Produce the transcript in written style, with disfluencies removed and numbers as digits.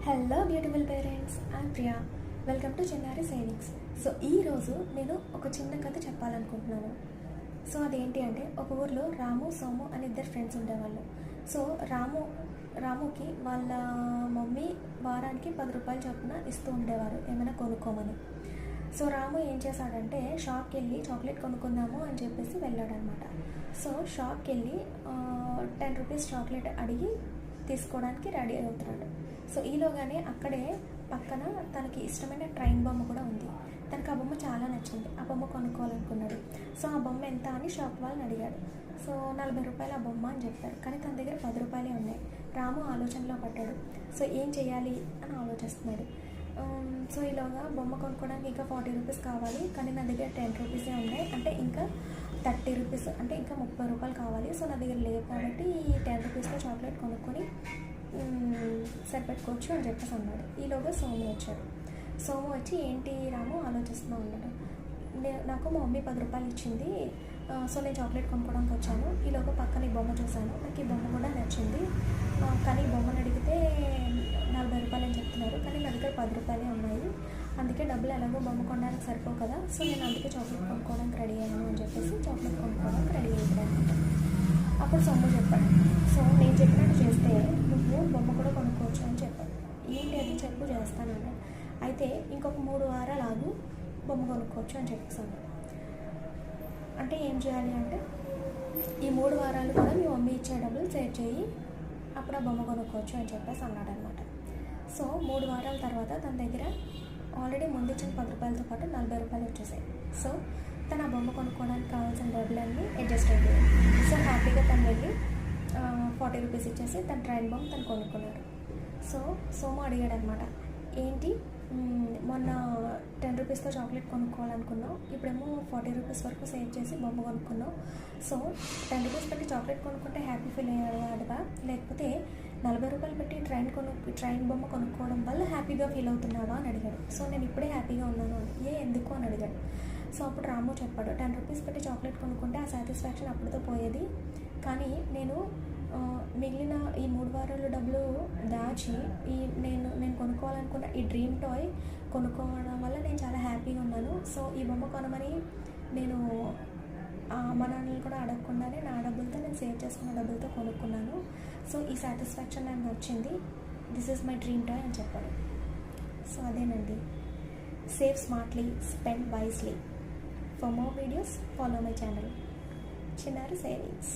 Hello beautiful parents, I'm Priya. Welcome to చిన్నారి savings. So ఈరోజు నేను ఒక చిన్న కథ చెప్పాలనుకుంటున్నాను. సో అదేంటి అంటే, ఒక ఊర్లో రాము సోము అని ఇద్దరు ఫ్రెండ్స్ ఉండేవాళ్ళు. సో రాముకి వాళ్ళ మమ్మీ వారానికి 10 రూపాయలు చొప్పున ఇస్తూ ఉండేవారు ఏమైనా కొనుక్కోమని. సో రాము ఏం చేశాడంటే, షాప్కి వెళ్ళి చాక్లెట్ కొనుక్కుందాము అని చెప్పేసి వెళ్ళాడనమాట. సో షాప్కి వెళ్ళి 10 రూపీస్ చాక్లెట్ అడిగి తీసుకోవడానికి రెడీ అవుతున్నాడు. సో ఈలోగానే అక్కడే పక్కన తనకి ఇష్టమైన ట్రైన్ బొమ్మ కూడా ఉంది. తనకు ఆ బొమ్మ చాలా నచ్చింది. ఆ బొమ్మ కొనుక్కోవాలనుకున్నాడు. సో ఆ బొమ్మ ఎంత అని షాప్ వాళ్ళని అడిగాడు. సో 40 రూపాయలు ఆ బొమ్మ అని చెప్పారు. కానీ తన దగ్గర 10 రూపాయలే ఉన్నాయి. రాము ఆలోచనలో పడ్డాడు. సో ఏం చేయాలి అని ఆలోచిస్తున్నాడు. సో ఈలోగా బొమ్మ కొనుక్కోవడానికి ఇంకా 40 రూపీస్ కావాలి. కానీ నా దగ్గర 10 రూపీసే ఉన్నాయి. అంటే ఇంకా 30 రూపీస్, అంటే ఇంకా 30 రూపాయలు కావాలి. సో నా దగ్గర లేవు కాబట్టి ఈ 10 రూపీస్తో చాక్లెట్ కొనుక్కొని సరిపెట్టుకోవచ్చు అని చెప్పేసి అన్నాడు. ఈలోగా సోము వచ్చాడు. సోము వచ్చి, ఏంటి రాము ఆలోచిస్తూ ఉన్నాడు. నాకు మా మమ్మీ 10 రూపాయలు ఇచ్చింది. సో నేను చాక్లెట్ కొనుక్కోవడానికి వచ్చాను. ఈలోగా పక్కన ఈ బొమ్మ చూశాను. నాకు ఈ బొమ్మ కూడా నచ్చింది. కానీ ఈ బొమ్మను అడిగితే 40 రూపాయలు అని చెప్తున్నారు. కానీ నా దగ్గర 10 రూపాయలే ఉన్నాయి. అందుకే డబ్బులు ఎలాగో బొమ్మ కొనడానికి సరిపోవు కదా. సో నేను అందుకే చాక్లెట్ కొనుక్కోవడానికి రెడీ అయ్యాను అని చెప్పేసి చాక్లెట్ కొనుక్కోవడానికి రెడీ అయ్యాను. అప్పుడు సొమ్ము చెప్పాడు, సో నేను చెప్పినట్టు చేస్తే నువ్వు బొమ్మ కూడా కొనుక్కోవచ్చు అని చెప్పాడు. ఏంటి అది చెప్పు, చేస్తానన్నా. అయితే ఇంకొక 3 వారాలు ఆగు, బొమ్మ కొనుక్కోవచ్చు అని చెప్పేసాను. అంటే ఏం చేయాలి అంటే, ఈ 3 వారాలు కూడా మీ మమ్మీ ఇచ్చే డబ్బులు సేవ్ చేయి, అప్పుడు ఆ బొమ్మ కొనుక్కోవచ్చు అని చెప్పేసి అన్నాడు అనమాట. సో 3 వారాల తర్వాత తన దగ్గర ఆల్రెడీ ముందు ఇచ్చిన 10 రూపాయలతో పాటు 40 రూపాయలు వచ్చేసాయి. సో తను ఆ బొమ్మ కొనుక్కోవడానికి కావాల్సిన డబ్బులన్నీ అడ్జస్ట్ అయిపోయాయి. సో హ్యాపీగా తను వెళ్ళి 40 రూపీస్ ఇచ్చేసి తన ట్రైన్ బొమ్మ తను కొనుక్కున్నాడు. సో సోము అడిగాడు అనమాట, ఏంటి మొన్న 10 రూపీస్తో చాక్లెట్ కొనుక్కోవాలనుకున్నావు, ఇప్పుడేమో 40 రూపీస్ వరకు సేవ్ చేసి బొమ్మ కొనుక్కున్నావు. సో 10 రూపీస్ పెట్టి చాక్లెట్ కొనుక్కుంటే హ్యాపీ ఫీల్ అయ్యాడుగా, లేకపోతే 40 రూపాయలు పెట్టి ట్రైన్ బొమ్మ కొనుక్కోవడం వల్ల హ్యాపీగా ఫీల్ అవుతున్నావా అని అడిగాడు. సో నేను ఇప్పుడే హ్యాపీగా ఉన్నాను అని. ఎందుకు అని అడిగాడు. సో అప్పుడు రాము చెప్పాడు, 10 రూపీస్ పెట్టి చాక్లెట్ కొనుక్కుంటే ఆ సాటిస్ఫాక్షన్ అప్పుడుతో పోయేది. కానీ నేను మిగిలిన ఈ 3 వారాల డబ్బులు దాచి నేను కొనుక్కోవాలనుకున్న ఈ డ్రీమ్ టాయ్ కొనుక్కోవడం వల్ల నేను చాలా హ్యాపీగా ఉన్నాను. సో ఈ బొమ్మ కొనమని నేను మా నాన్నలు కూడా అడగకుండానే నా డబ్బులతో, నేను సేవ్ చేసుకున్న డబ్బులతో కొనుక్కున్నాను. సో ఈ సాటిస్ఫాక్షన్ నాకు వచ్చింది. This is my dream toy అని చెప్పాడు. సో అదేనండి, save smartly, spend wisely. For more videos, follow my channel, Chinnari Savings.